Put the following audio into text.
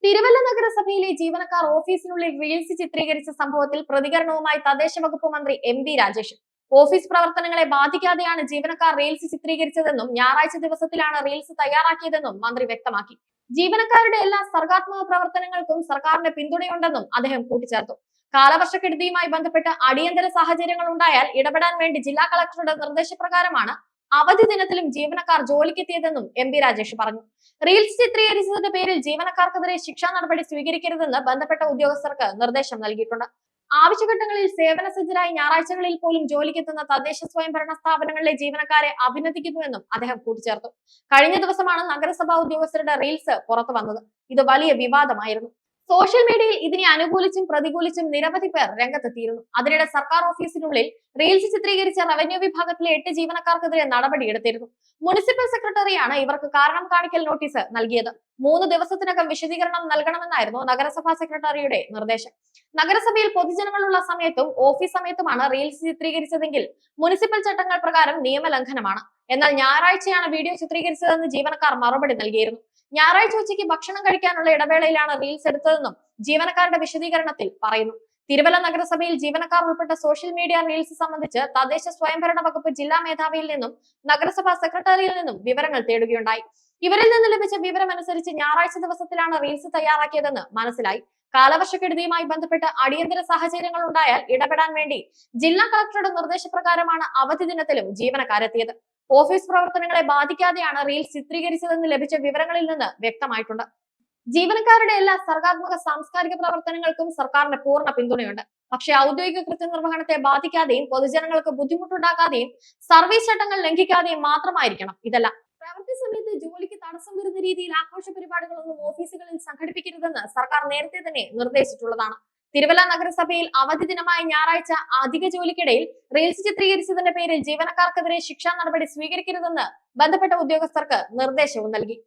തിരുവല്ല നഗരസഭയിലെ ജീവനക്കാർ ഓഫീസിനുള്ളിൽ റീൽസ് ചിത്രീകരിച്ച സംഭവത്തിൽ പ്രതികരണവുമായി തദ്ദേശ വകുപ്പ് മന്ത്രി എം.ബി. രാജേഷ്. ഓഫീസ് പ്രവർത്തനങ്ങളെ ബാധിക്കാതെയാണ് ജീവനക്കാർ റീൽസ് ചിത്രീകരിച്ചതെന്നും ഞായറാഴ്ച ദിവസത്തിലാണ് റീൽസ് തയ്യാറാക്കിയതെന്നും മന്ത്രി വ്യക്തമാക്കി. ജീവനക്കാരുടെ എല്ലാ സർഗാത്മക പ്രവർത്തനങ്ങൾക്കും സർക്കാരിന്റെ പിന്തുണയുണ്ടെന്നും അദ്ദേഹം കൂട്ടിച്ചേർത്തു. കാലവർഷക്കെടുതിയുമായി ബന്ധപ്പെട്ട് അടിയന്തര സാഹചര്യങ്ങൾ ഉണ്ടായാൽ ഇടപെടാൻ വേണ്ടി ജില്ലാ കളക്ടറുടെ നിർദ്ദേശപ്രകാരമാണ് അവധി ദിനത്തിലും ജീവനക്കാർ ജോലിക്കെത്തിയതെന്നും എം.ബി. രാജേഷ് പറഞ്ഞു. റീൽസ് ചിത്രീകരിച്ചതിന്റെ പേരിൽ ജീവനക്കാർക്കെതിരെ ശിക്ഷാ നടപടി സ്വീകരിക്കരുതെന്ന് ബന്ധപ്പെട്ട ഉദ്യോഗസ്ഥർക്ക് നിർദ്ദേശം നൽകിയിട്ടുണ്ട്. ആവശ്യഘട്ടങ്ങളിൽ സേവന സജ്ജരായി ഞായറാഴ്ചകളിൽ പോലും ജോലിക്കെത്തുന്ന തദ്ദേശ സ്വയംഭരണ സ്ഥാപനങ്ങളിലെ ജീവനക്കാരെ അഭിനന്ദിക്കുന്നുവെന്നും അദ്ദേഹം കൂട്ടിച്ചേർത്തു. കഴിഞ്ഞ ദിവസമാണ് നഗരസഭാ ഉദ്യോഗസ്ഥരുടെ റീൽസ് പുറത്തു വന്നത്. ഇത് വലിയ വിവാദമായിരുന്നു. സോഷ്യൽ മീഡിയയിൽ ഇതിനെ അനുകൂലിച്ചും പ്രതികൂലിച്ചും നിരവധി പേർ രംഗത്തെത്തിയിരുന്നു. അതിനിടെ സർക്കാർ ഓഫീസിനുള്ളിൽ റീൽസ് ചിത്രീകരിച്ച റവന്യൂ വിഭാഗത്തിലെ 8 ജീവനക്കാർക്കെതിരെ നടപടിയെടുത്തിരുന്നു. മുനിസിപ്പൽ സെക്രട്ടറിയാണ് ഇവർക്ക് കാരണം കാണിക്കൽ നോട്ടീസ് നൽകിയത്. 3 ദിവസത്തിനകം വിശദീകരണം നൽകണമെന്നായിരുന്നു നഗരസഭാ സെക്രട്ടറിയുടെ നിർദ്ദേശം. നഗരസഭയിൽ പൊതുജനങ്ങളുള്ള സമയത്തും ഓഫീസ് സമയത്തുമാണ് റീൽസ് ചിത്രീകരിച്ചതെങ്കിൽ മുനിസിപ്പൽ ചട്ടങ്ങൾ പ്രകാരം നിയമലംഘനമാണ്. എന്നാൽ ഞായറാഴ്ചയാണ് വീഡിയോ ചിത്രീകരിച്ചതെന്ന് ജീവനക്കാർ മറുപടി നൽകിയിരുന്നു. ഞായറാഴ്ച ഉച്ചയ്ക്ക് ഭക്ഷണം കഴിക്കാനുള്ള ഇടവേളയിലാണ് റീൽസ് എടുത്തതെന്നും ജീവനക്കാരുടെ വിശദീകരണത്തിൽ പറയുന്നു. തിരുവല്ല നഗരസഭയിൽ ജീവനക്കാർ ഉൾപ്പെട്ട സോഷ്യൽ മീഡിയ റീൽസ് സംബന്ധിച്ച് തദ്ദേശ സ്വയംഭരണ വകുപ്പ് ജില്ലാ മേധാവിയിൽ നിന്നും നഗരസഭാ സെക്രട്ടറിയിൽ നിന്നും വിവരങ്ങൾ തേടുകയുണ്ടായി. ഇവരിൽ നിന്ന് ലഭിച്ച വിവരമനുസരിച്ച് ഞായറാഴ്ച ദിവസത്തിലാണ് റീൽസ് തയ്യാറാക്കിയതെന്ന് മനസ്സിലായി. കാലവർഷക്കെടുതിയുമായി ബന്ധപ്പെട്ട് അടിയന്തര സാഹചര്യങ്ങൾ ഉണ്ടായാൽ ഇടപെടാൻ വേണ്ടി ജില്ലാ കളക്ടറുടെ നിർദ്ദേശപ്രകാരമാണ് അവധി ദിനത്തിലും ജീവനക്കാരെത്തിയത്. ഓഫീസ് പ്രവർത്തനങ്ങളെ ബാധിക്കാതെയാണ് റീൽസ് ചിത്രീകരിച്ചതെന്ന് ലഭിച്ച വിവരങ്ങളിൽ നിന്ന് വ്യക്തമായിട്ടുണ്ട്. ജീവനക്കാരുടെ എല്ലാ സർഗാത്മക സാംസ്കാരിക പ്രവർത്തനങ്ങൾക്കും സർക്കാരിന്റെ പൂർണ്ണ പിന്തുണയുണ്ട്. പക്ഷേ ഔദ്യോഗിക കൃത്യനിർവഹണത്തെ ബാധിക്കാതെയും പൊതുജനങ്ങൾക്ക് ബുദ്ധിമുട്ടുണ്ടാക്കാതെയും സർവീസ് ചട്ടങ്ങൾ ലംഘിക്കാതെയും മാത്രമായിരിക്കണം ഇതെല്ലാം. പ്രവൃത്തി സമയത്ത് ജോലിക്ക് തടസ്സം വരുന്ന രീതിയിൽ ആഘോഷ പരിപാടികളൊന്നും ഓഫീസുകളിൽ സംഘടിപ്പിക്കരുതെന്ന് സർക്കാർ നേരത്തെ തന്നെ നിർദ്ദേശിച്ചിട്ടുള്ളതാണ്. തിരുവല്ല നഗരസഭയിൽ അവധി ദിനമായ ഞായറാഴ്ച അധിക ജോലിക്കിടയിൽ റീൽസ് ചിത്രീകരിച്ചതിന്റെ പേരിൽ ജീവനക്കാർക്കെതിരെ ശിക്ഷാ നടപടി സ്വീകരിക്കരുതെന്ന് ബന്ധപ്പെട്ട ഉദ്യോഗസ്ഥർക്ക് നിർദ്ദേശവും നൽകി.